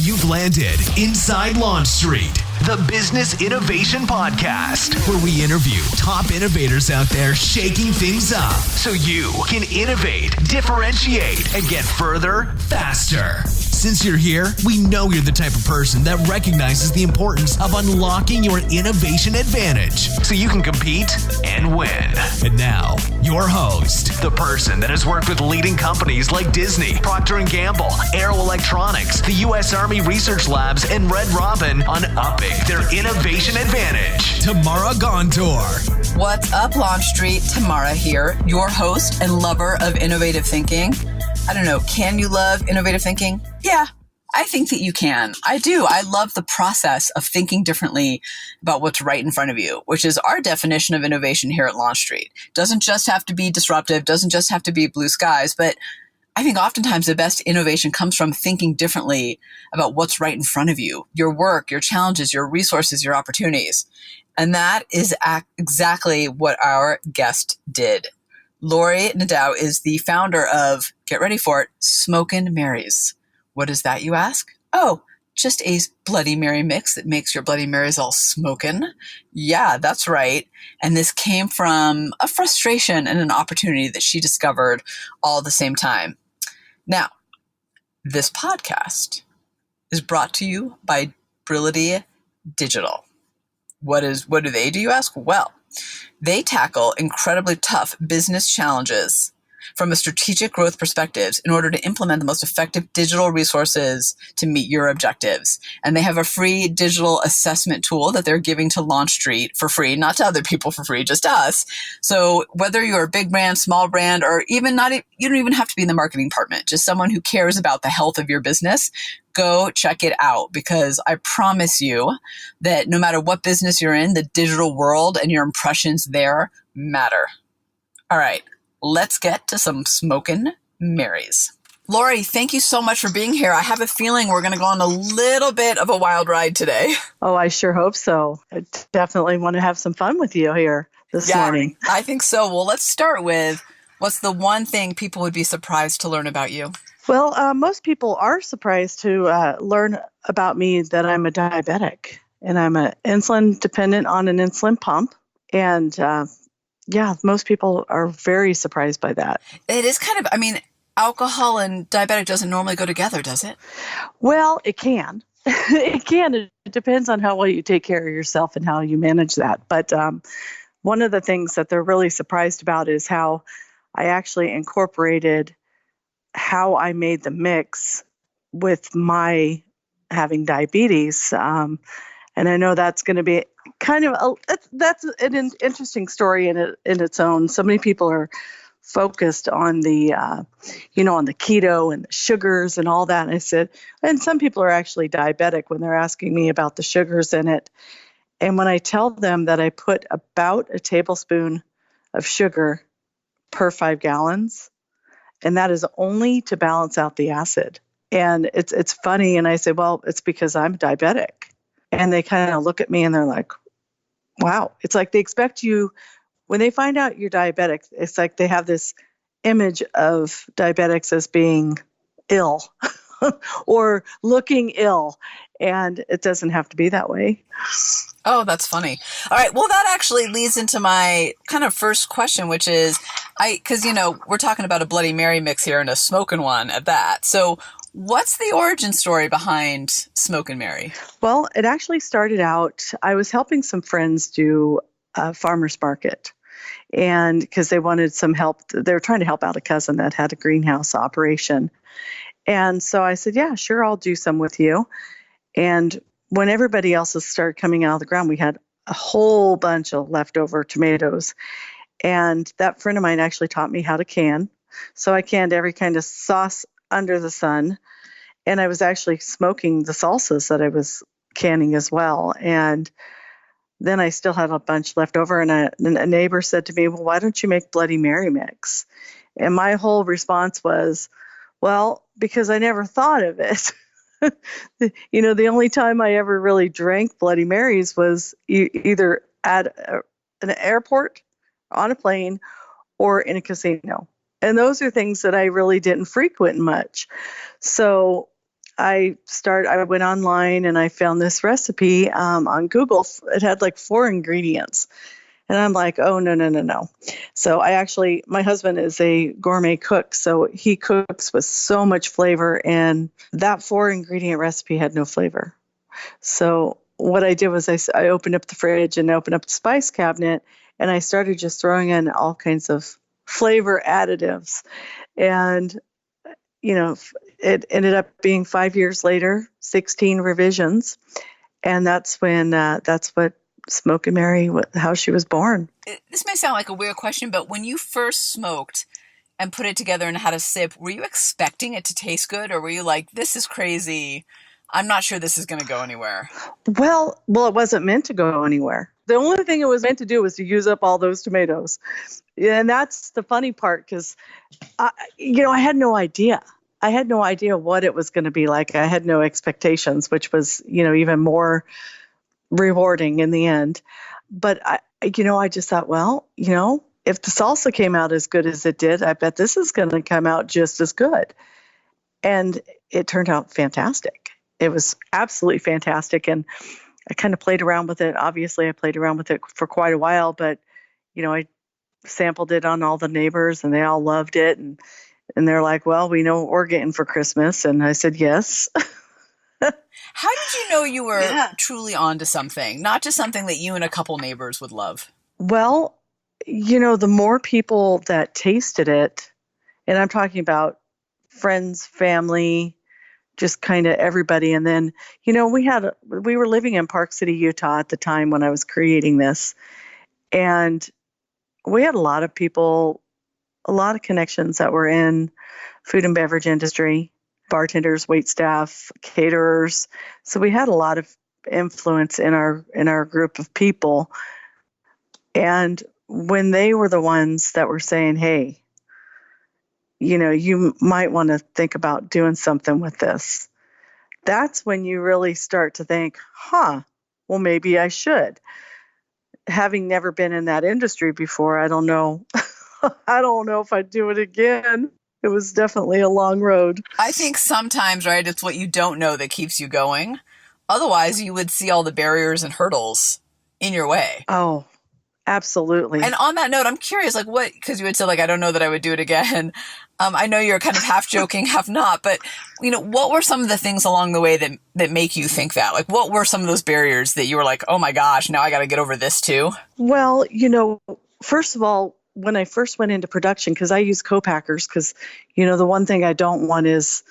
You've landed inside Launch Street, the Business Innovation Podcast, where we interview top innovators out there shaking things up so you can innovate, differentiate, and get further faster. Since you're here, we know you're the type of person that recognizes the importance of unlocking your innovation advantage so you can compete and win. And now, your host, the person that has worked with leading companies like Disney, Procter & Gamble, Aero Electronics, the U.S. Army Research Labs, and Red Robin on upping their innovation advantage, Tamara Gontor. What's up, Launch Street? Tamara here, your host and lover of innovative thinking. I don't know, can you love innovative thinking? Yeah, I think that you can. I do. I love the process of thinking differently about what's right in front of you, which is our definition of innovation here at Launch Street. Doesn't just have to be disruptive, doesn't just have to be blue skies, but I think oftentimes the best innovation comes from thinking differently about what's right in front of you, your work, your challenges, your resources, your opportunities. And that is exactly what our guest did. Laurie Nadeau is the founder of, get ready for it, Smokin Marys. What is that, you ask? Oh, just a Bloody Mary mix that makes your Bloody Marys all smokin'. Yeah, that's right. And this came from a frustration and an opportunity that she discovered all at the same time. Now, this podcast is brought to you by Brility Digital. What do they do, you ask? Well, they tackle incredibly tough business challenges from a strategic growth perspective in order to implement the most effective digital resources to meet your objectives. And they have a free digital assessment tool that they're giving to Launch Street for free, not to other people for free, just us. So whether you're a big brand, small brand, or even not, you don't even have to be in the marketing department, just someone who cares about the health of your business, go check it out, because I promise you that no matter what business you're in, the digital world and your impressions there matter. All right. Let's get to some Smokin Marys. Laurie, thank you so much for being here. I have a feeling we're going to go on a little bit of a wild ride today. Oh, I sure hope so. I definitely want to have some fun with you here this morning. I think so. Well, let's start with, what's the one thing people would be surprised to learn about you? Well, most people are surprised to learn about me that I'm a diabetic, and I'm an insulin dependent on an insulin pump. And yeah, most people are very surprised by that. It is kind of, alcohol and diabetic doesn't normally go together, does it? Well, it can. It can. It depends on how well you take care of yourself and how you manage that. But one of the things that they're really surprised about is how I actually incorporated how I made the mix with my having diabetes. And I know that's going to be kind of that's an interesting story in its own. So many people are focused on the on the keto and the sugars and all that. And I said, and some people are actually diabetic when they're asking me about the sugars in it. And when I tell them that I put about a tablespoon of sugar per 5 gallons, and that is only to balance out the acid. And it's funny. And I say, well, it's because I'm diabetic. And they kind of look at me and they're like, wow. It's like they expect you, when they find out you're diabetic, it's like they have this image of diabetics as being ill or looking ill. And it doesn't have to be that way. Oh, that's funny. All right. Well, that actually leads into my kind of first question, which is, because, we're talking about a Bloody Mary mix here and a smoking one at that. So what's the origin story behind Smokin Mary? Well, it actually started out, I was helping some friends do a farmer's market. And because they wanted some help, they were trying to help out a cousin that had a greenhouse operation. And so I said, yeah, sure, I'll do some with you. And when everybody else started coming out of the ground, we had a whole bunch of leftover tomatoes. And that friend of mine actually taught me how to can. So I canned every kind of sauce under the sun. And I was actually smoking the salsas that I was canning as well. And then I still had a bunch left over. And a neighbor said to me, well, why don't you make Bloody Mary mix? And my whole response was, well, because I never thought of it. The only time I ever really drank Bloody Marys was either at an airport, on a plane, or in a casino. And those are things that I really didn't frequent much. So I went online and I found this recipe on Google. It had like 4 ingredients. And I'm like, oh, no, no, no, no. So my husband is a gourmet cook. So he cooks with so much flavor. And that 4 ingredient recipe had no flavor. So what I did was I opened up the fridge and opened up the spice cabinet. And I started just throwing in all kinds of flavor additives. And, it ended up being 5 years later, 16 revisions. And that's what Smokin Mary, how she was born. This may sound like a weird question, but when you first smoked and put it together and had a sip, were you expecting it to taste good, or were you like, this is crazy, I'm not sure this is going to go anywhere? Well, it wasn't meant to go anywhere. The only thing it was meant to do was to use up all those tomatoes. And that's the funny part, because, I had no idea. I had no idea what it was going to be like. I had no expectations, which was, even more rewarding in the end. But I just thought, well, if the salsa came out as good as it did, I bet this is going to come out just as good. And it turned out fantastic. It was absolutely fantastic. And I kind of played around with it. Obviously, I played around with it for quite a while, but, I sampled it on all the neighbors and they all loved it. And they're like, well, we know what we're getting for Christmas. And I said, yes. How did you know you were truly onto something, not just something that you and a couple neighbors would love? Well, the more people that tasted it, and I'm talking about friends, family, just kind of everybody. And then, we were living in Park City, Utah at the time when I was creating this. And we had a lot of people, a lot of connections that were in food and beverage industry. Bartenders, waitstaff, caterers. So we had a lot of influence in our group of people. And when they were the ones that were saying, hey, you might want to think about doing something with this, that's when you really start to think, well, maybe I should. Having never been in that industry before, I don't know. I don't know if I'd do it again. It was definitely a long road. I think sometimes, right, it's what you don't know that keeps you going. Otherwise, you would see all the barriers and hurdles in your way. Oh, absolutely. And on that note, I'm curious, because you had said, I don't know that I would do it again. I know you're kind of half joking, half not, but, what were some of the things along the way that make you think that? What were some of those barriers that you were like, oh my gosh, now I got to get over this too? Well, first of all, when I first went into production, because I use co-packers, because, the one thing I don't want is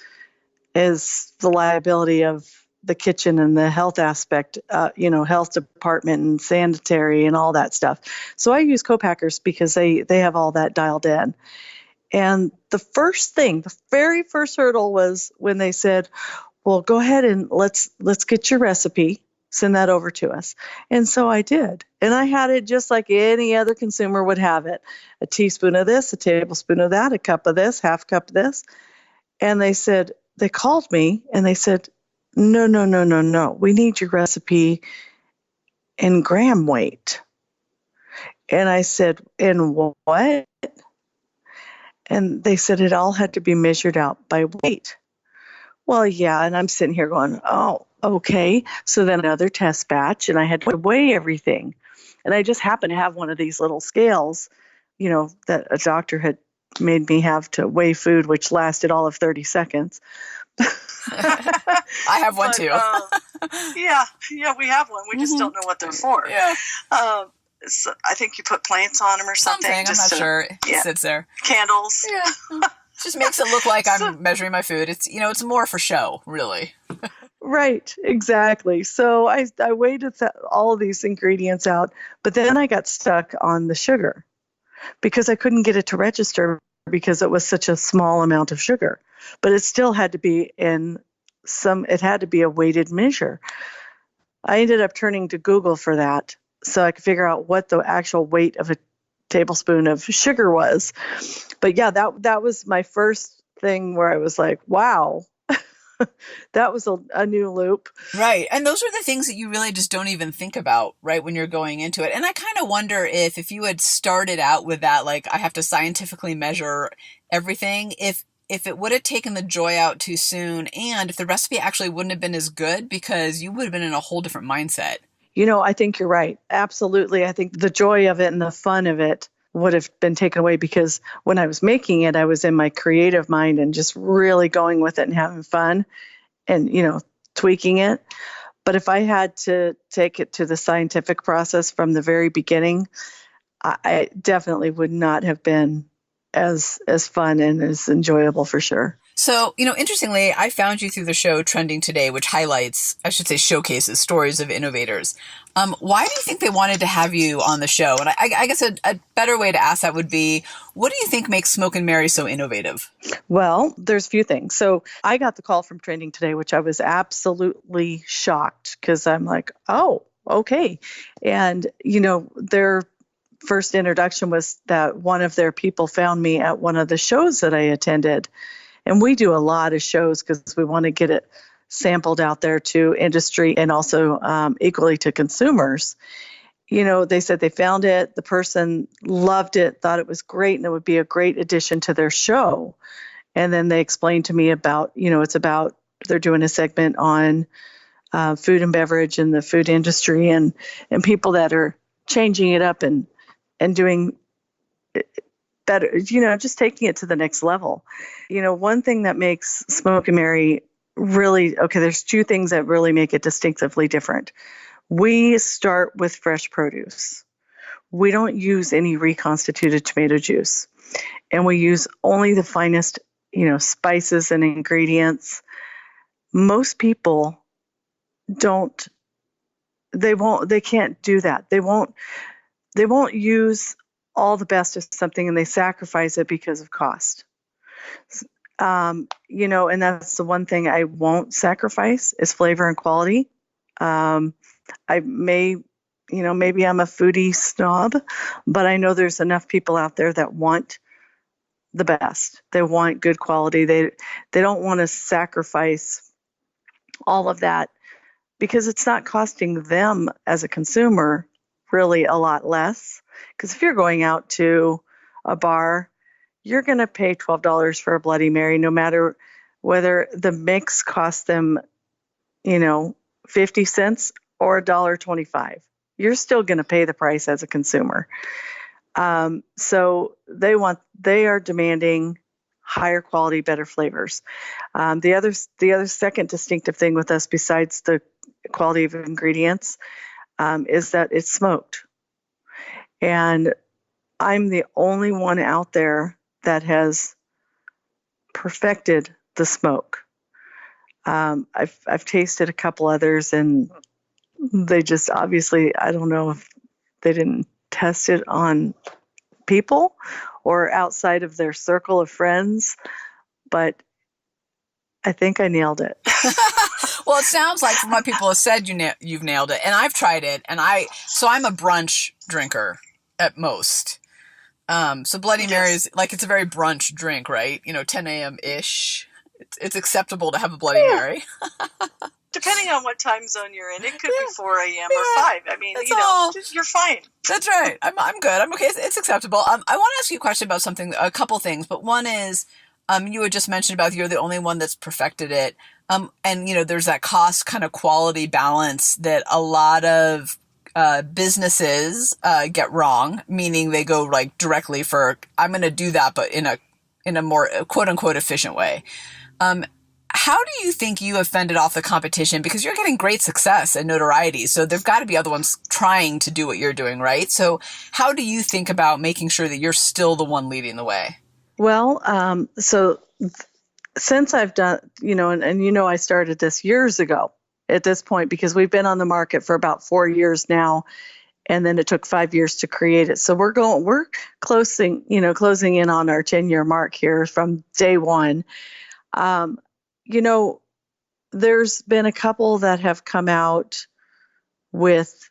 the liability of the kitchen and the health aspect, health department and sanitary and all that stuff. So I use co-packers because they have all that dialed in. And the very first hurdle was when they said, well, go ahead and let's get your recipe. Send that over to us. And so I did. And I had it just like any other consumer would have it. A teaspoon of this, a tablespoon of that, a cup of this, half cup of this. And they called me and they said, no. We need your recipe in gram weight. And I said, in what? And they said it all had to be measured out by weight. Well, yeah. And I'm sitting here going, oh, okay. So then another test batch, and I had to weigh everything. And I just happened to have one of these little scales, that a doctor had made me have to weigh food, which lasted all of 30 seconds. I have one too. Yeah, we have one. We just don't know what they're for. Yeah. So I think you put plants on them or something. I'm not sure. It sits there. Candles. Yeah. Just makes it look like I'm measuring my food. It's, it's more for show, really. Right, exactly. So I weighed all of these ingredients out, but then I got stuck on the sugar because I couldn't get it to register because it was such a small amount of sugar. But it still had to be it had to be a weighted measure. I ended up turning to Google for that so I could figure out what the actual weight of a tablespoon of sugar was. But yeah, that was my first thing where I was like, wow. That was a new loop. Right. And those are the things that you really just don't even think about, right, when you're going into it. And I kind of wonder if you had started out with that, I have to scientifically measure everything, if if it would have taken the joy out too soon, and if the recipe actually wouldn't have been as good because you would have been in a whole different mindset. I think you're right. Absolutely. I think the joy of it and the fun of it would have been taken away because when I was making it, I was in my creative mind and just really going with it and having fun and, tweaking it. But if I had to take it to the scientific process from the very beginning, I definitely would not have been as fun and as enjoyable for sure. So, interestingly, I found you through the show Trending Today, which highlights, I should say, showcases stories of innovators. Why do you think they wanted to have you on the show? And I guess a better way to ask that would be, what do you think makes Smokin Mary so innovative? Well, there's a few things. So I got the call from Trending Today, which I was absolutely shocked because I'm like, oh, okay. And, their first introduction was that one of their people found me at one of the shows that I attended. And we do a lot of shows because we want to get it sampled out there to industry and also equally to consumers. They said they found it. The person loved it, thought it was great, and it would be a great addition to their show. And then they explained to me about, they're doing a segment on food and beverage and the food industry and people that are changing it up and doing better, just taking it to the next level. One thing that makes Smoky Mary really, there's two things that really make it distinctively different. We start with fresh produce. We don't use any reconstituted tomato juice. And we use only the finest, spices and ingredients. Most people they can't do that. They won't use all the best of something and they sacrifice it because of cost. And that's the one thing I won't sacrifice is flavor and quality. I may, maybe I'm a foodie snob, but I know there's enough people out there that want the best. They want good quality. They don't want to sacrifice all of that because it's not costing them as a consumer really a lot less. Because if you're going out to a bar, you're going to pay $12 for a Bloody Mary, no matter whether the mix costs them, 50 cents or $1.25. You're still going to pay the price as a consumer. So they are demanding higher quality, better flavors. The other second distinctive thing with us, besides the quality of ingredients, is that it's smoked. And I'm the only one out there that has perfected the smoke. I've tasted a couple others, and they just obviously, I don't know if they didn't test it on people or outside of their circle of friends, but I think I nailed it. Well, it sounds like from what people have said, you've nailed it. And I've tried it, and I'm a brunch drinker at most. So Bloody Mary is it's a very brunch drink, right? 10 a.m. ish. It's acceptable to have a Bloody Mary. Depending on what time zone you're in, it could be 4 a.m. or 5. I mean, you're fine. That's right. I'm good. I'm okay. It's acceptable. I want to ask you a question about a couple things, but one is, you had just mentioned about you're the only one that's perfected it. And there's that cost kind of quality balance that a lot of businesses get wrong, meaning they go directly for, I'm going to do that, but in a more quote unquote efficient way. How do you think you have fended off the competition? Because you're getting great success and notoriety. So there've got to be other ones trying to do what you're doing, right? So how do you think about making sure that you're still the one leading the way? Well, since I've done, and I started this years ago at this point, because we've been on the market for about 4 years now, and then it took 5 years to create it. So we're closing in on our 10-year mark here from day one. There's been a couple that have come out with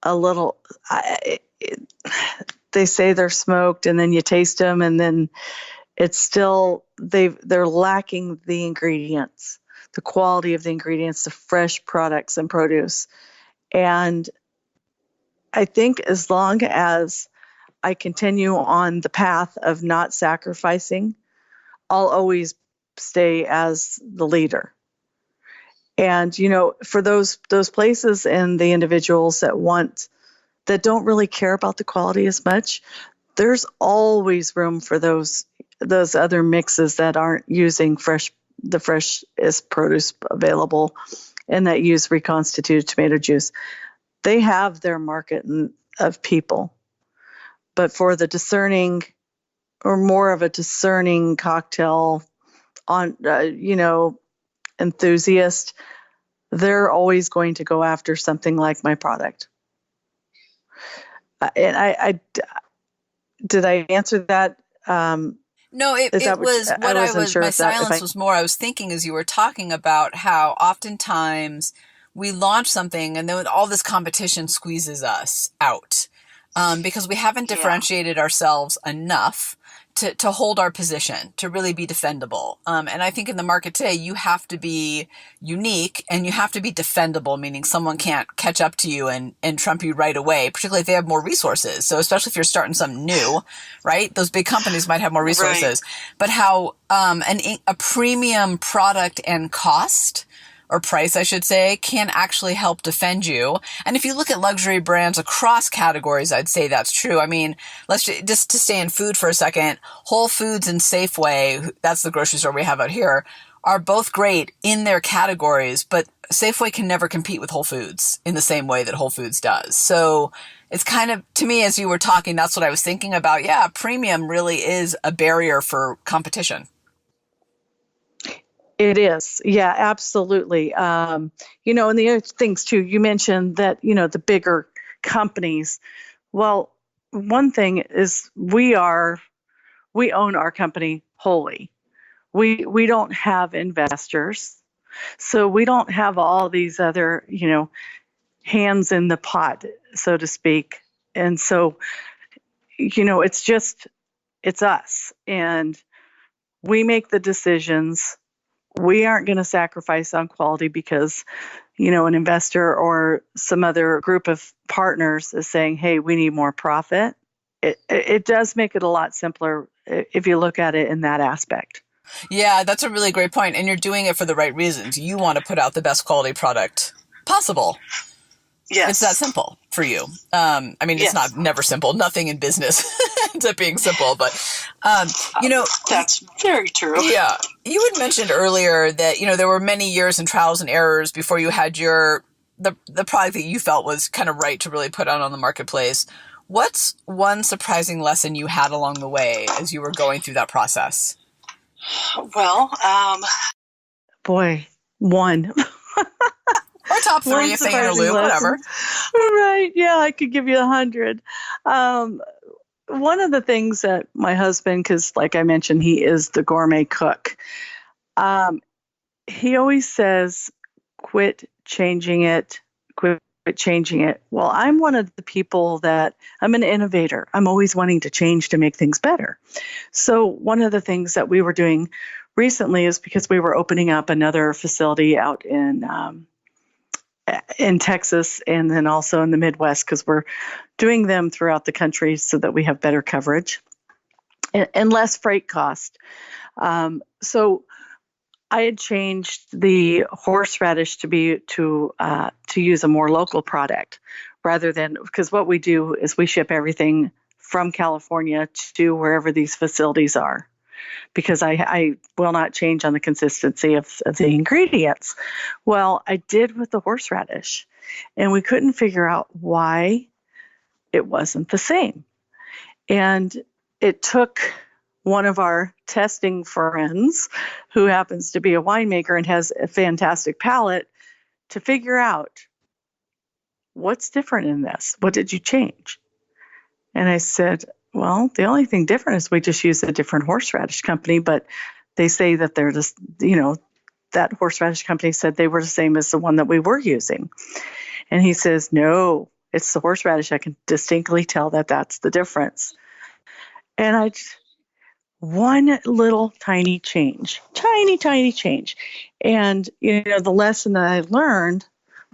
a little, they say they're smoked and then you taste them and then it's still, they're lacking the ingredients, the quality of the ingredients, the fresh products and produce. And I think as long as I continue on the path of not sacrificing, I'll always stay as the leader. And, for those places and the individuals that don't really care about the quality as much, there's always room for those other mixes that aren't using the freshest produce available and that use reconstituted tomato juice. They have their market of people. But for the discerning or more of a discerning cocktail enthusiast, they're always going to go after something like my product. And I did I answer that? No, it was what I was, my silence was more, I was thinking as you were talking about how oftentimes we launch something and then all this competition squeezes us out because we haven't differentiated ourselves enough to hold our position, to really be defendable. And I think in the market today, you have to be unique and you have to be defendable, meaning someone can't catch up to you and trump you right away, particularly if they have more resources. So especially if you're starting something new, right? Those big companies might have more resources, but how a premium product and cost or price, I should say, can actually help defend you. And if you look at luxury brands across categories, I'd say that's true. I mean, let's just to stay in food for a second, Whole Foods and Safeway, that's the grocery store we have out here, are both great in their categories, but Safeway can never compete with Whole Foods in the same way that Whole Foods does. So it's kind of, to me, as you were talking, that's what I was thinking about. Yeah, premium really is a barrier for competition. It is. Yeah, absolutely. And the other things too, you mentioned that, the bigger companies. Well, one thing is we own our company wholly. We don't have investors. So we don't have all these other, hands in the pot, so to speak. And so, it's us, and we make the decisions. We aren't going to sacrifice on quality because, an investor or some other group of partners is saying, hey, we need more profit. It does make it a lot simpler if you look at it in that aspect. Yeah, that's a really great point. And you're doing it for the right reasons. You want to put out the best quality product possible. Yes. It's that simple for you. It's not never simple. Nothing in business ends up being simple, but, that's very true. Yeah. You had mentioned earlier that, there were many years and trials and errors before you had the product that you felt was kind of right to really put out on the marketplace. What's one surprising lesson you had along the way as you were going through that process? Well, one. Or top three if they interlude, whatever. Right. Yeah, I could give you 100. One of the things that my husband, because like I mentioned, he is the gourmet cook. He always says, quit changing it. Well, I'm one of the people that I'm an innovator. I'm always wanting to change to make things better. So one of the things that we were doing recently is because we were opening up another facility out in Texas and then also in the Midwest, because we're doing them throughout the country so that we have better coverage and less freight cost. So I had changed the horseradish to use a more local product rather than, because what we do is we ship everything from California to wherever these facilities are, because I will not change on the consistency of the ingredients. Well, I did with the horseradish, and we couldn't figure out why it wasn't the same. And it took one of our testing friends, who happens to be a winemaker and has a fantastic palate, to figure out what's different in this. What did you change? And I said, well, the only thing different is we just use a different horseradish company, but they say that they're just, that horseradish company said they were the same as the one that we were using. And he says, no, it's the horseradish. I can distinctly tell that that's the difference. And one little tiny change. And, the lesson that I learned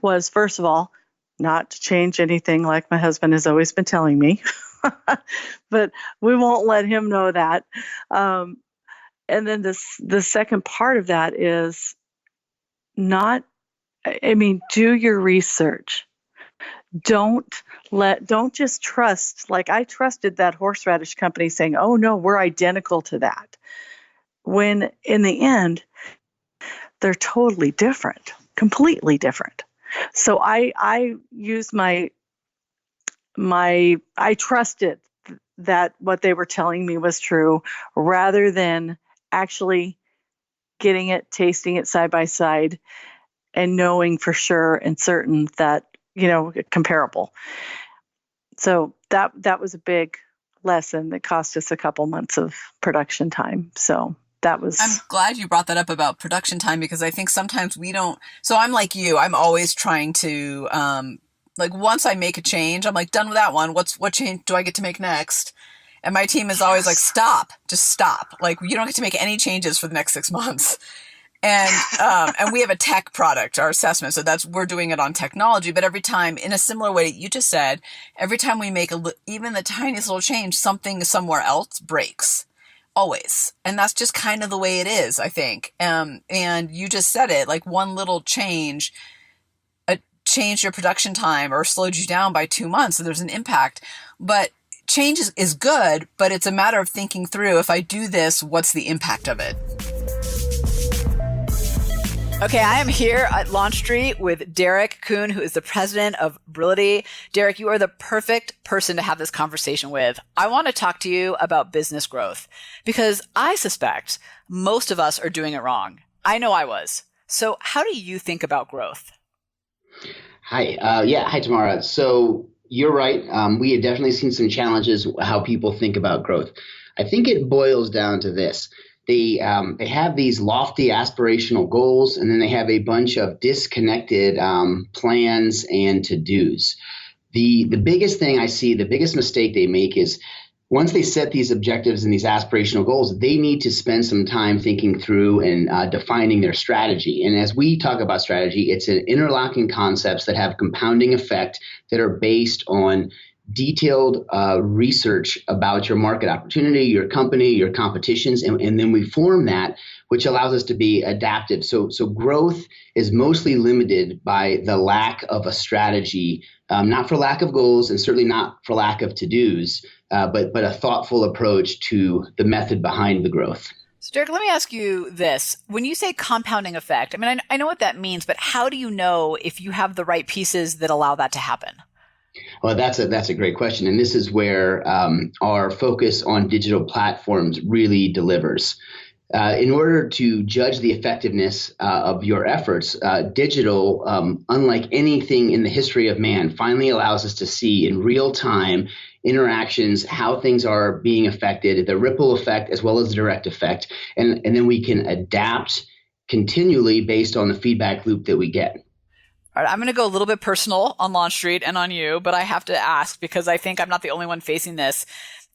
was, first of all, not to change anything like my husband has always been telling me. But we won't let him know that. And then the second part of that is do your research. Don't just trust, like I trusted that horseradish company saying, oh no, we're identical to that. When in the end, they're totally different, completely different. So I used I trusted that what they were telling me was true rather than actually getting it, tasting it side by side and knowing for sure and certain that, comparable. So that was a big lesson that cost us a couple months of production time. So that was... I'm glad you brought that up about production time, because I think sometimes we don't... So I'm like you, I'm always trying to, once I make a change, I'm like, done with that one. What change do I get to make next? And my team is always like, stop, just stop. Like, you don't get to make any changes for the next 6 months. And we have a tech product, our assessment. So we're doing it on technology, but every time, in a similar way you just said, every time we make even the tiniest little change, something somewhere else breaks. Always. And that's just kind of the way it is, I think. And you just said it, like one little change, changed your production time or slowed you down by 2 months. So there's an impact, but change is good, but it's a matter of thinking through, if I do this, what's the impact of it? Okay, I am here at Launch Street with Derek Kuhn, who is the president of Brility. Derek, you are the perfect person to have this conversation with. I want to talk to you about business growth because I suspect most of us are doing it wrong. I know I was. So how do you think about growth? Hi. Hi, Tamara. So you're right. We have definitely seen some challenges how people think about growth. I think it boils down to this. They have these lofty aspirational goals, and then they have a bunch of disconnected plans and to-dos. The biggest thing I see, the biggest mistake they make is once they set these objectives and these aspirational goals, they need to spend some time thinking through and defining their strategy. And as we talk about strategy, it's an interlocking concepts that have compounding effect that are based on detailed research about your market opportunity, your company, your competitions, and then we form that, which allows us to be adaptive. So growth is mostly limited by the lack of a strategy, not for lack of goals and certainly not for lack of to-dos, but a thoughtful approach to the method behind the growth. So Derek, let me ask you this. When you say compounding effect, I mean, I know what that means, but how do you know if you have the right pieces that allow that to happen? Well, that's a great question. And this is where our focus on digital platforms really delivers. In order to judge the effectiveness of your efforts, digital, unlike anything in the history of man, finally allows us to see in real time interactions, how things are being affected, the ripple effect as well as the direct effect. And then we can adapt continually based on the feedback loop that we get. All right, I'm going to go a little bit personal on Launch Street and on you, but I have to ask because I think I'm not the only one facing this.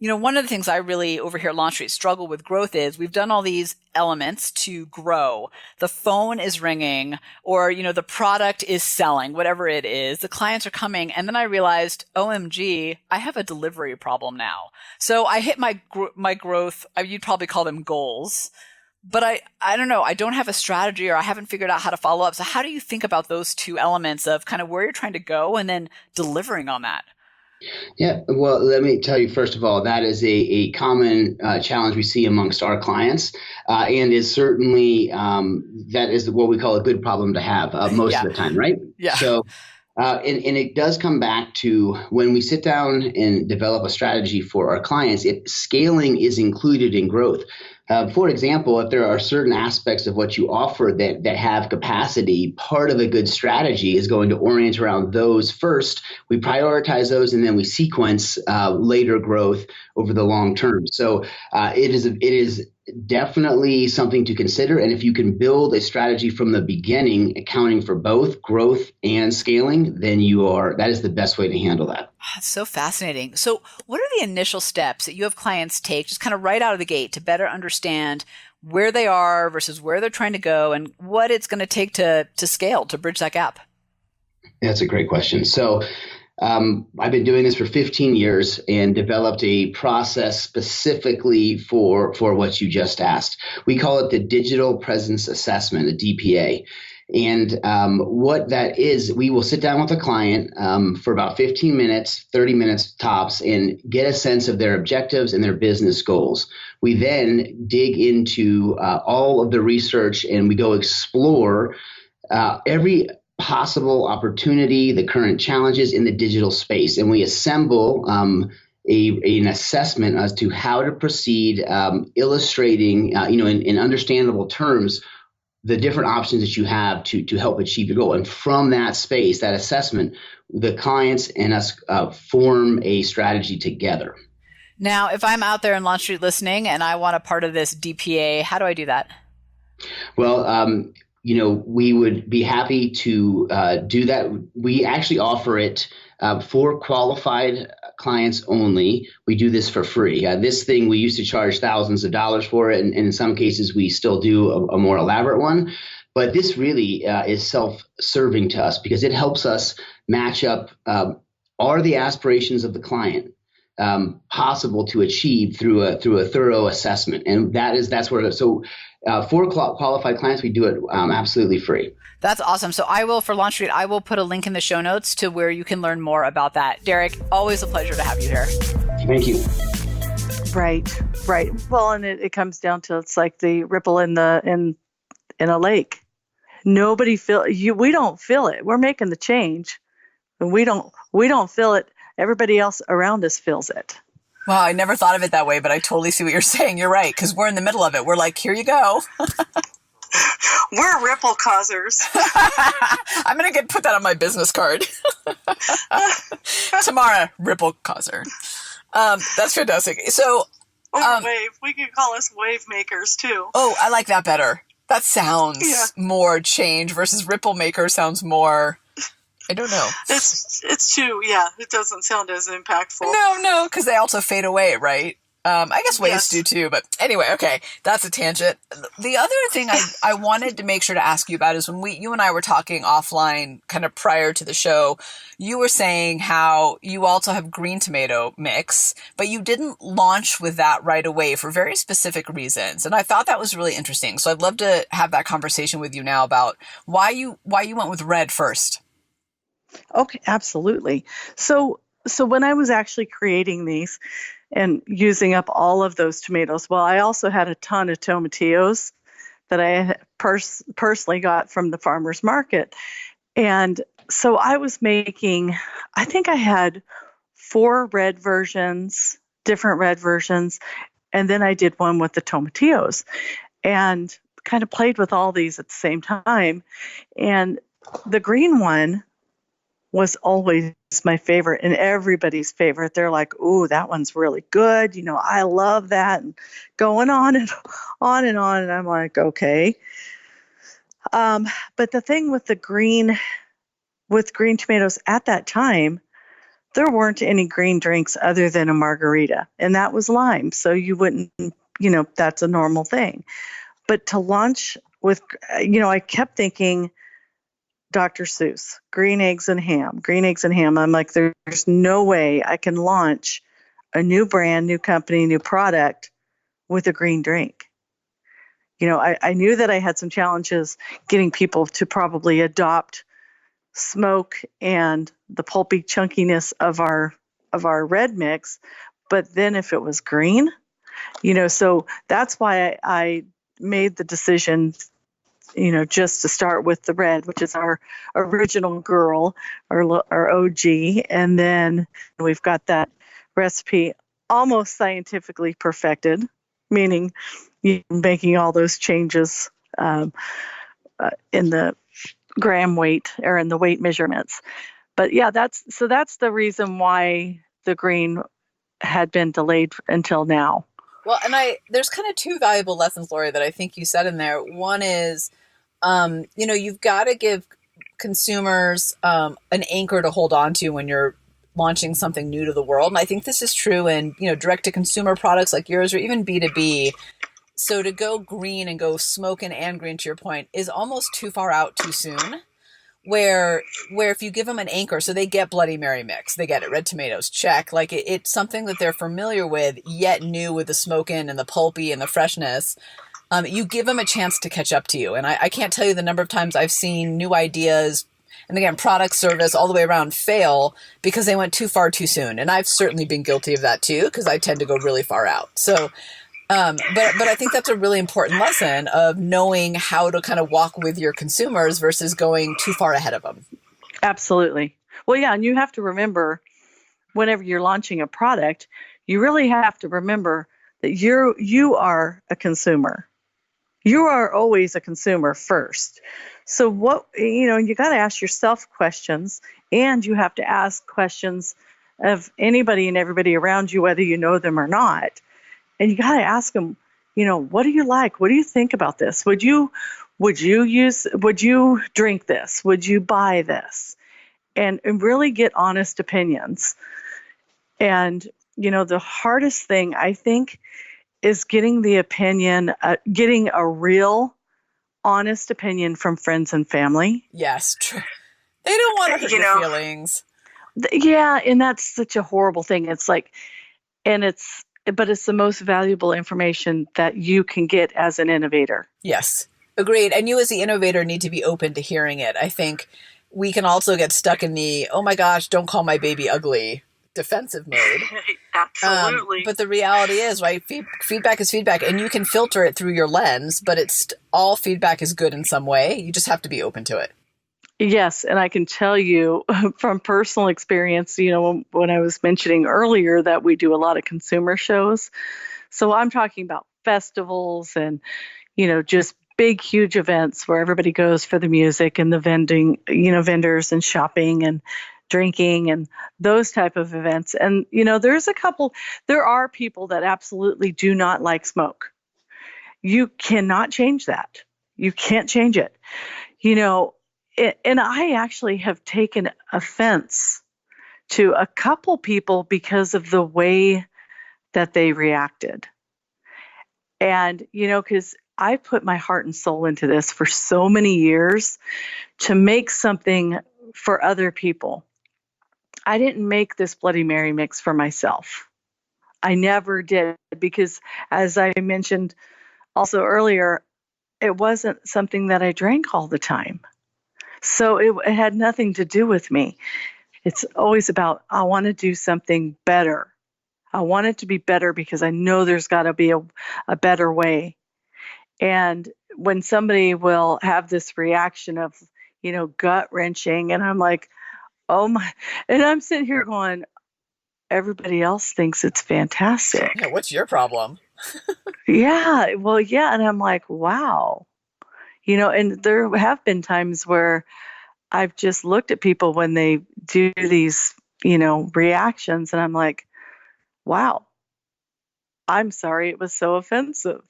You know, one of the things I really over here at Launch Street struggle with growth is we've done all these elements to grow. The phone is ringing or, the product is selling, whatever it is. The clients are coming. And then I realized, OMG, I have a delivery problem now. So I hit my growth. You'd probably call them goals. But I don't know. I don't have a strategy or I haven't figured out how to follow up. So how do you think about those two elements of kind of where you're trying to go and then delivering on that? Yeah, well, let me tell you, first of all, that is a common challenge we see amongst our clients and is certainly that is what we call a good problem to have most of the time, right? Yeah. So and it does come back to when we sit down and develop a strategy for our clients, scaling is included in growth. For example, if there are certain aspects of what you offer that have capacity, part of a good strategy is going to orient around those first. We prioritize those and then we sequence later growth over the long term. So it is definitely something to consider. And if you can build a strategy from the beginning, accounting for both growth and scaling, then that is the best way to handle that. That's so fascinating. So what are the initial steps that you have clients take just kind of right out of the gate to better understand where they are versus where they're trying to go and what it's going to take to scale, to bridge that gap? That's a great question. So I've been doing this for 15 years and developed a process specifically for what you just asked. We call it the Digital Presence Assessment, a DPA. And what that is, we will sit down with a client for about 15 minutes, 30 minutes tops, and get a sense of their objectives and their business goals. We then dig into all of the research and we go explore every possible opportunity, the current challenges in the digital space. And we assemble an assessment as to how to proceed, illustrating, in understandable terms, the different options that you have to help achieve your goal. And from that space, that assessment, the clients and us form a strategy together. Now, if I'm out there in Launch Street listening and I want a part of this DPA, how do I do that? Well, we would be happy to do that. We actually offer it for qualified clients only. We do this for free. This thing, we used to charge thousands of dollars for it, and in some cases, we still do a more elaborate one. But this really is self-serving to us because it helps us match up, are the aspirations of the client possible to achieve through a thorough assessment? And that's where, so for qualified clients, we do it absolutely free. That's awesome. So for Launch Street, I will put a link in the show notes to where you can learn more about that. Derek, always a pleasure to have you here. Thank you. Right. Well, and it comes down to, it's like the ripple in a lake. We don't feel it. We're making the change, and we don't feel it. Everybody else around us feels it. Wow, I never thought of it that way, but I totally see what you're saying. You're right, because we're in the middle of it. We're like, here you go. We're ripple causers. I'm going to put that on my business card. Tamara, ripple causer. That's fantastic. So, wave. We can call us wave makers too. Oh, I like that better. That sounds more change versus ripple maker sounds more, I don't know. It's too, it doesn't sound as impactful. No, because they also fade away, right? I guess waves do too, but anyway, okay, that's a tangent. The other thing I wanted to make sure to ask you about is when you and I were talking offline kind of prior to the show, you were saying how you also have green tomato mix, but you didn't launch with that right away for very specific reasons. And I thought that was really interesting. So I'd love to have that conversation with you now about why you went with red first. Okay, absolutely. So when I was actually creating these and using up all of those tomatoes, well, I also had a ton of tomatillos that I personally got from the farmer's market. And so I was making, I think I had 4 different red versions, and then I did one with the tomatillos and kind of played with all these at the same time. And the green one was always my favorite and everybody's favorite. They're like, "Ooh, that one's really good. I love that." And going on and on and on. And I'm like, okay. But the thing with green tomatoes at that time, there weren't any green drinks other than a margarita, and that was lime. So you wouldn't, that's a normal thing. But to launch with, I kept thinking, Dr. Seuss, green eggs and ham. I'm like, there's no way I can launch a new brand, new company, new product with a green drink. I knew that I had some challenges getting people to probably adopt smoke and the pulpy chunkiness of our red mix. But then if it was green, so that's why I made the decision just to start with the red, which is our original girl, our OG. And then we've got that recipe almost scientifically perfected, meaning making all those changes in the gram weight or in the weight measurements. But that's the reason why the green had been delayed until now. Well, and there's kind of 2 valuable lessons, Laurie, that I think you said in there. One is, you've got to give consumers an anchor to hold on to when you're launching something new to the world. And I think this is true in, direct to consumer products like yours or even B2B. So to go green and go smoking and green, to your point, is almost too far out too soon. where if you give them an anchor, so they get Bloody Mary mix, they get it, red tomatoes, check. Like it's something that they're familiar with, yet new with the smoking and the pulpy and the freshness. You give them a chance to catch up to you. And I can't tell you the number of times I've seen new ideas, and again, product, service, all the way around fail because they went too far too soon. And I've certainly been guilty of that too, because I tend to go really far out. So, but I think that's a really important lesson of knowing how to kind of walk with your consumers versus going too far ahead of them. Absolutely. Well, yeah. And you have to remember whenever you're launching a product, you really have to remember that you are a consumer. You are always a consumer first. So you got to ask yourself questions, and you have to ask questions of anybody and everybody around you, whether you know them or not. And you got to ask them, what do you like? What do you think about this? Would you drink this? Would you buy this? And really get honest opinions. And, the hardest thing I think is getting getting a real honest opinion from friends and family. Yes, true. They don't want to hurt your feelings. Yeah, and that's such a horrible thing. It's like, but it's the most valuable information that you can get as an innovator. Yes, agreed. And you as the innovator need to be open to hearing it. I think we can also get stuck in the, oh my gosh, don't call my baby ugly defensive mode. Absolutely. But the reality is, right, feedback is feedback, and you can filter it through your lens, but all feedback is good in some way. You just have to be open to it. Yes, and I can tell you from personal experience, when I was mentioning earlier that we do a lot of consumer shows. So I'm talking about festivals and, just big, huge events where everybody goes for the music and the vending, vendors and shopping and drinking and those type of events. And, there are people that absolutely do not like smoke. You cannot change that. You can't change it. And I actually have taken offense to a couple people because of the way that they reacted. And, because I put my heart and soul into this for so many years to make something for other people. I didn't make this Bloody Mary mix for myself. I never did, because as I mentioned also earlier, it wasn't something that I drank all the time. So it had nothing to do with me. It's always about, I want to do something better. I want it to be better because I know there's got to be a better way. And when somebody will have this reaction of, gut wrenching, and I'm like, oh my, and I'm sitting here going, everybody else thinks it's fantastic. Yeah, what's your problem? Yeah, well, yeah. And I'm like, wow. And there have been times where I've just looked at people when they do these, reactions, and I'm like, wow, I'm sorry it was so offensive,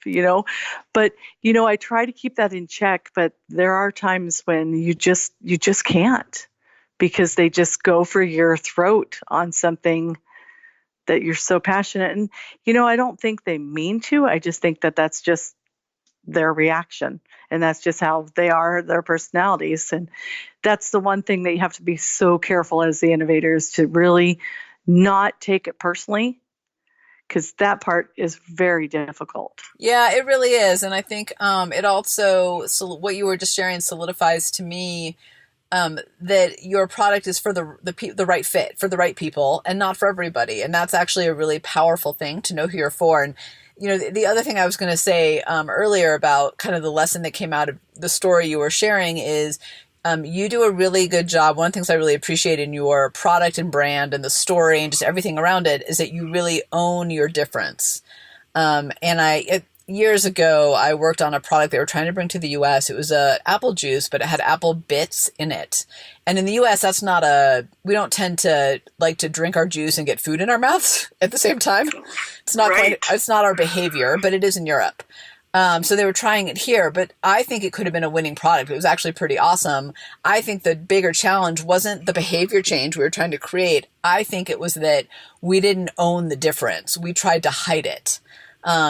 But, I try to keep that in check, but there are times when you just can't, because they just go for your throat on something that you're so passionate. And, I don't think they mean to. I just think that that's just their reaction. And that's just how they are, their personalities. And that's the one thing that you have to be so careful as the innovators to really not take it personally, because that part is very difficult. Yeah, it really is. And I think it also, so what you were just sharing solidifies to me that your product is for the right fit, for the right people, and not for everybody. And that's actually a really powerful thing to know who you're for. And the other thing I was going to say earlier about kind of the lesson that came out of the story you were sharing is you do a really good job. One of the things I really appreciate in your product and brand and the story and just everything around it is that you really own your difference. Years ago, I worked on a product they were trying to bring to the U.S. It was apple juice, but it had apple bits in it. And in the U.S., we don't tend to like to drink our juice and get food in our mouths at the same time. It's not right. It's not our behavior, but it is in Europe. So they were trying it here, but I think it could have been a winning product. It was actually pretty awesome. I think the bigger challenge wasn't the behavior change we were trying to create. I think it was that we didn't own the difference. We tried to hide it.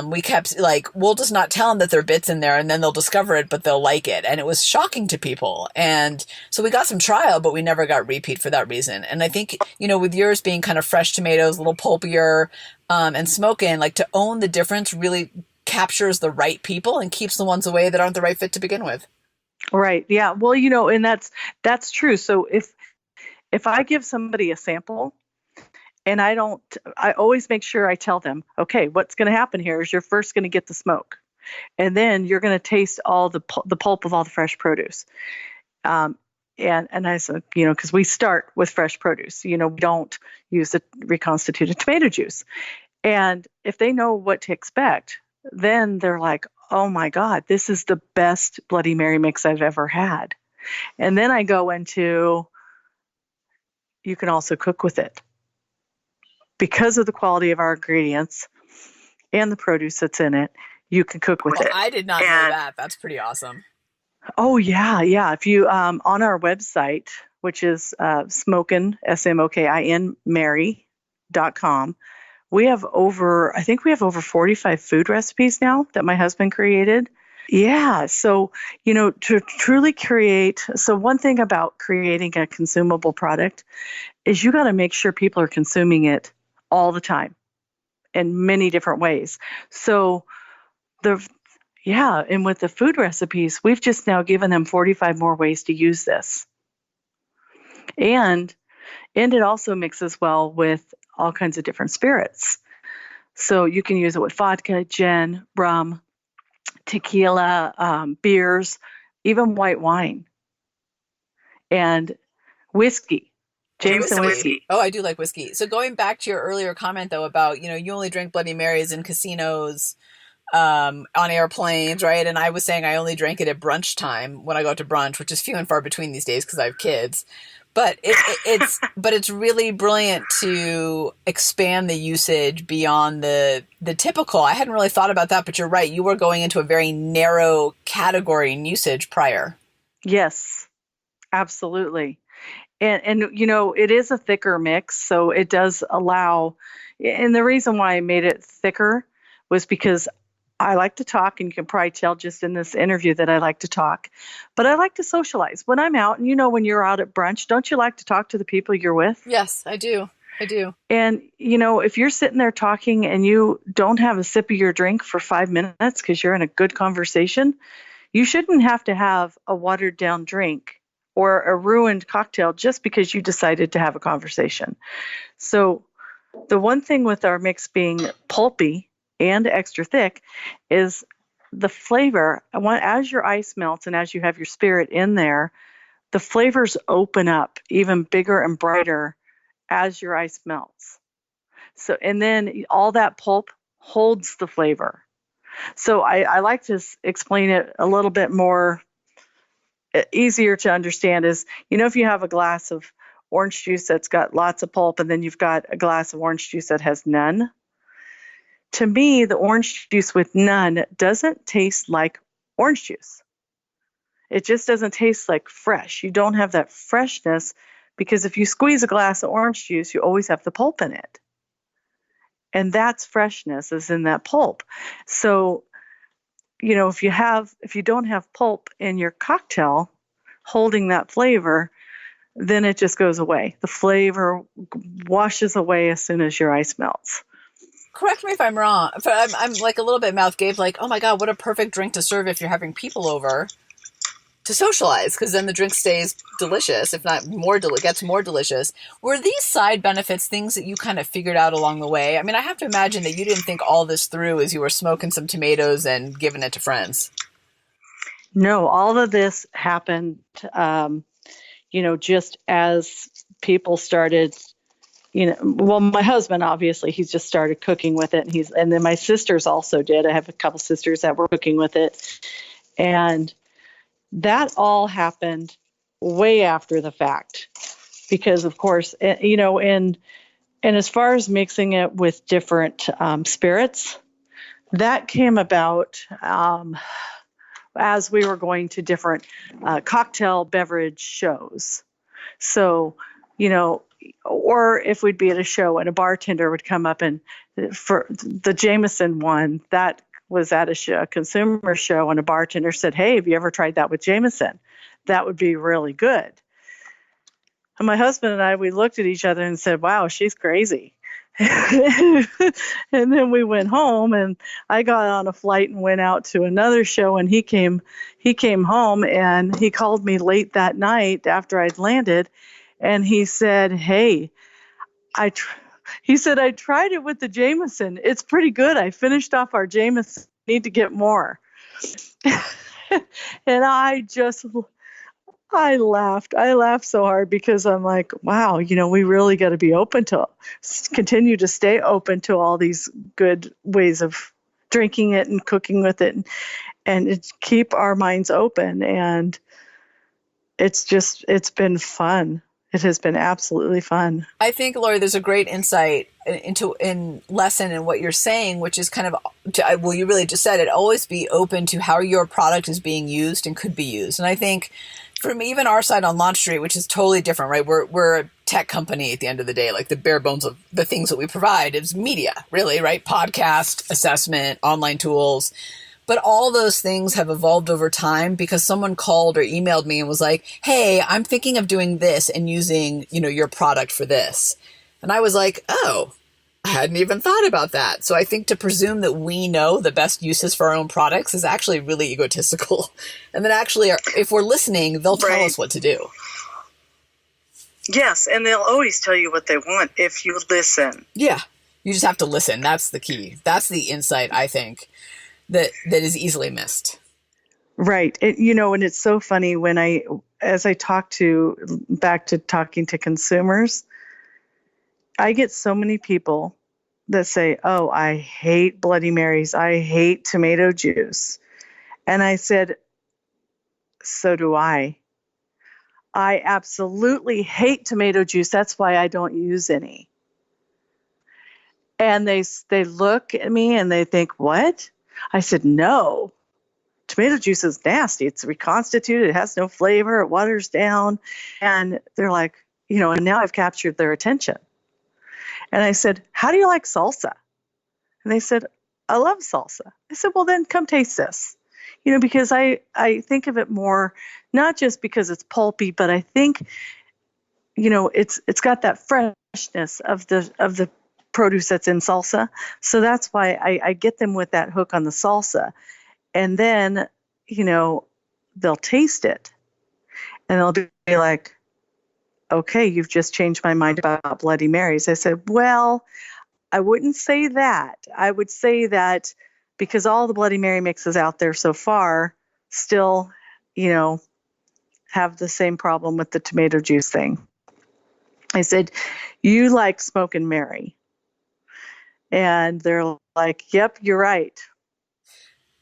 we kept like, we'll just not tell them that there are bits in there, and then they'll discover it, but they'll like it. And it was shocking to people. And so we got some trial, but we never got repeat for that reason. And I think, with yours being kind of fresh tomatoes, a little pulpier, and smoking, like to own the difference really captures the right people and keeps the ones away that aren't the right fit to begin with. Right. Yeah. Well, and that's true. So if I give somebody a sample, and I always make sure I tell them, okay, what's going to happen here is you're first going to get the smoke, and then you're going to taste all the pulp of all the fresh produce. And I said, because we start with fresh produce, we don't use the reconstituted tomato juice. And if they know what to expect, then they're like, oh my God, this is the best Bloody Mary mix I've ever had. And then I go into, you can also cook with it. Because of the quality of our ingredients and the produce that's in it, you can cook with it. I did not know that. That's pretty awesome. Oh, yeah. Yeah. If you, on our website, which is Smokin, Smokin Mary.com, we have over 45 food recipes now that my husband created. Yeah. So, to truly create, so one thing about creating a consumable product is you got to make sure people are consuming it all the time in many different ways. So and with the food recipes, we've just now given them 45 more ways to use this. And it also mixes well with all kinds of different spirits. So you can use it with vodka, gin, rum, tequila, beers, even white wine, and whiskey. Jameson whiskey. Oh, I do like whiskey. So going back to your earlier comment, though, about, you only drink Bloody Marys in casinos, on airplanes, right? And I was saying I only drank it at brunch time when I go out to brunch, which is few and far between these days because I have kids. But it's really brilliant to expand the usage beyond the typical. I hadn't really thought about that, but you're right. You were going into a very narrow category in usage prior. Yes, absolutely. And it is a thicker mix, so it does allow, and the reason why I made it thicker was because I like to talk, and you can probably tell just in this interview that I like to talk, but I like to socialize. When I'm out, and when you're out at brunch, don't you like to talk to the people you're with? Yes, I do. And, if you're sitting there talking and you don't have a sip of your drink for 5 minutes because you're in a good conversation, you shouldn't have to have a watered down drink or a ruined cocktail just because you decided to have a conversation. So the one thing with our mix being pulpy and extra thick is the flavor. As your ice melts and as you have your spirit in there, the flavors open up even bigger and brighter as your ice melts. So, and then all that pulp holds the flavor. So I like to explain it a little bit more easier to understand is, if you have a glass of orange juice that's got lots of pulp and then you've got a glass of orange juice that has none. To me, the orange juice with none doesn't taste like orange juice. It just doesn't taste like fresh. You don't have that freshness because if you squeeze a glass of orange juice, you always have the pulp in it. And that's freshness is in that pulp. So, if you don't have pulp in your cocktail holding that flavor, then it just goes away. The flavor washes away as soon as your ice melts. Correct me if I'm wrong. I'm like a little bit mouth gape, like, oh my God, what a perfect drink to serve if you're having people over to socialize, because then the drink stays delicious, if not more, gets more delicious. Were these side benefits things that you kind of figured out along the way? I mean, I have to imagine that you didn't think all this through as you were smoking some tomatoes and giving it to friends. No, all of this happened, just as people started, well, my husband, obviously, he's just started cooking with it. And then my sisters also did. I have a couple sisters that were cooking with it. And that all happened way after the fact because, of course, and as far as mixing it with different spirits, that came about as we were going to different cocktail beverage shows. So, or if we'd be at a show and a bartender would come up, and for the Jameson one, that was at a consumer show, and a bartender said, "Hey, have you ever tried that with Jameson? That would be really good." And my husband and I, we looked at each other and said, "Wow, she's crazy." And then we went home, and I got on a flight and went out to another show, and he came home, and he called me late that night after I'd landed, and he said, "Hey, he said, I tried it with the Jameson. It's pretty good. I finished off our Jameson. Need to get more." And I laughed. I laughed so hard because I'm like, wow, we really got to be continue to stay open to all these good ways of drinking it and cooking with it, and keep our minds open. And it's been fun. It has been absolutely fun. I think, Laurie, there's a great insight in lesson in what you're saying, which is kind of, well, you really just said it, always be open to how your product is being used and could be used. And I think from even our side on Launch Street, which is totally different, right? We're a tech company at the end of the day. Like the bare bones of the things that we provide is media, really, right? Podcast, assessment, online tools. But all those things have evolved over time because someone called or emailed me and was like, "Hey, I'm thinking of doing this and using, your product for this." And I was like, "Oh, I hadn't even thought about that." So I think to presume that we know the best uses for our own products is actually really egotistical. And then actually, if we're listening, they'll tell us what to do. Yes, and they'll always tell you what they want if you listen. Yeah, you just have to listen. That's the key. That's the insight, I think, that is easily missed. Right. And it's so funny when as I talk back to talking to consumers, I get so many people that say, "Oh, I hate Bloody Marys. I hate tomato juice." And I said, "So do I. I absolutely hate tomato juice. That's why I don't use any." And they look at me and they think, "What?" I said, "No, tomato juice is nasty. It's reconstituted. It has no flavor. It waters down." And they're like, and now I've captured their attention. And I said, "How do you like salsa?" And they said, "I love salsa." I said, "Well, then come taste this." Because I think of it more, not just because it's pulpy, but I think, it's got that freshness of the produce that's in salsa. So that's why I get them with that hook on the salsa. And then, they'll taste it and they'll be like, "Okay, you've just changed my mind about Bloody Marys." I said, "Well, I wouldn't say that. I would say that because all the Bloody Mary mixes out there so far still, have the same problem with the tomato juice thing." I said, "You like Smokin Mary." And they're like, "Yep, you're right."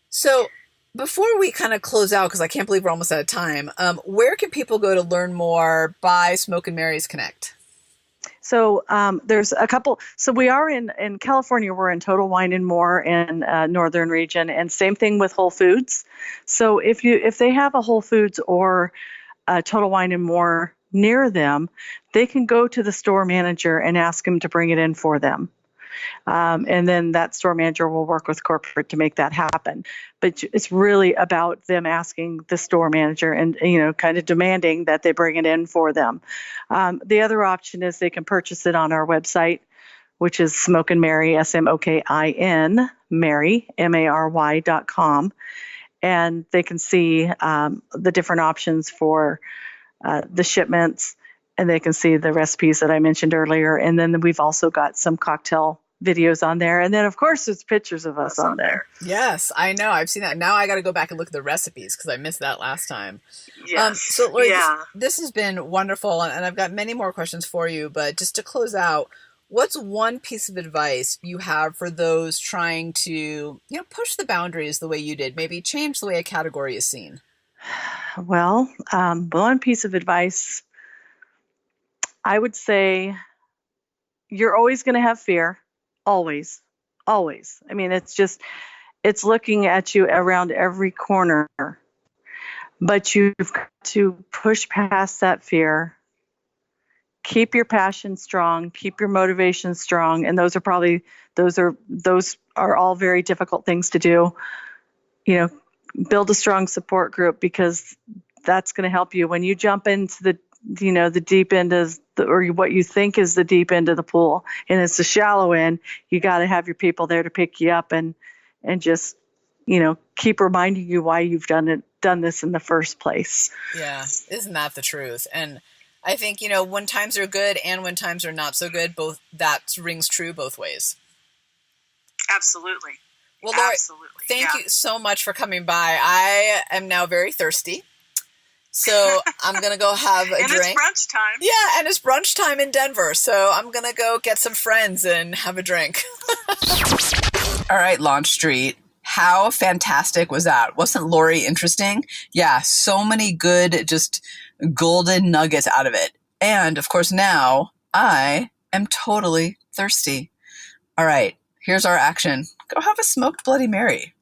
So before we kind of close out, because I can't believe we're almost out of time, where can people go to learn more by Smokin Mary's Connect? So there's a couple. So we are in California. We're in Total Wine and More in Northern region, and same thing with Whole Foods. So if they have a Whole Foods or a Total Wine and More near them, they can go to the store manager and ask him to bring it in for them. And then that store manager will work with corporate to make that happen. But it's really about them asking the store manager and, kind of demanding that they bring it in for them. The other option is they can purchase it on our website, which is Smokin Mary, SMOKIN, Mary, MARY.com. And they can see the different options for the shipments, and they can see the recipes that I mentioned earlier. And then we've also got some cocktail videos on there. And then, of course, there's pictures of us on there. Yes, I know. I've seen that. Now I got to go back and look at the recipes because I missed that last time. Yes. So, Laurie, this has been wonderful. And I've got many more questions for you. But just to close out, what's one piece of advice you have for those trying to, push the boundaries the way you did? Maybe change the way a category is seen? Well, one piece of advice, I would say you're always going to have fear. Always. I mean, it's looking at you around every corner, but you've got to push past that fear keep your passion strong, keep your motivation strong. And those are all very difficult things to do. Build a strong support group, because that's going to help you when you jump into the deep end or what you think is the deep end of the pool, and it's the shallow end. You got to have your people there to pick you up and just, keep reminding you why you've done this in the first place. Yeah. Isn't that the truth? And I think, when times are good and when times are not so good, both that rings true both ways. Absolutely. Well, Laurie, thank you so much for coming by. I am now very thirsty, so I'm going to go have a drink. And it's brunch time. Yeah, and it's brunch time in Denver, so I'm going to go get some friends and have a drink. All right, Launch Street. How fantastic was that? Wasn't Laurie interesting? Yeah, so many good, just golden nuggets out of it. And, of course, now I am totally thirsty. All right. Here's our action. Go have a smoked Bloody Mary.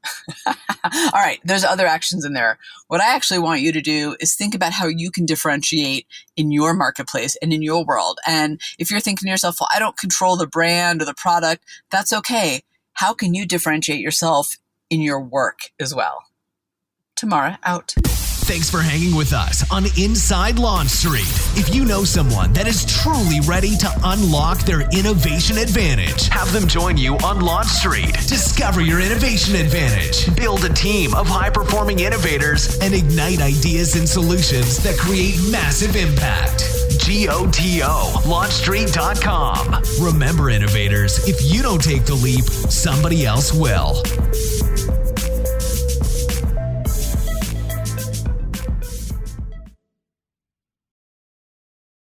All right, there's other actions in there. What I actually want you to do is think about how you can differentiate in your marketplace and in your world. And if you're thinking to yourself, well, I don't control the brand or the product, that's okay. How can you differentiate yourself in your work as well? Tamara, out. Thanks for hanging with us on Inside Launch Street. If you know someone that is truly ready to unlock their innovation advantage, have them join you on Launch Street. Discover your innovation advantage. Build a team of high-performing innovators and ignite ideas and solutions that create massive impact. GOTO, launchstreet.com. Remember, innovators, if you don't take the leap, somebody else will.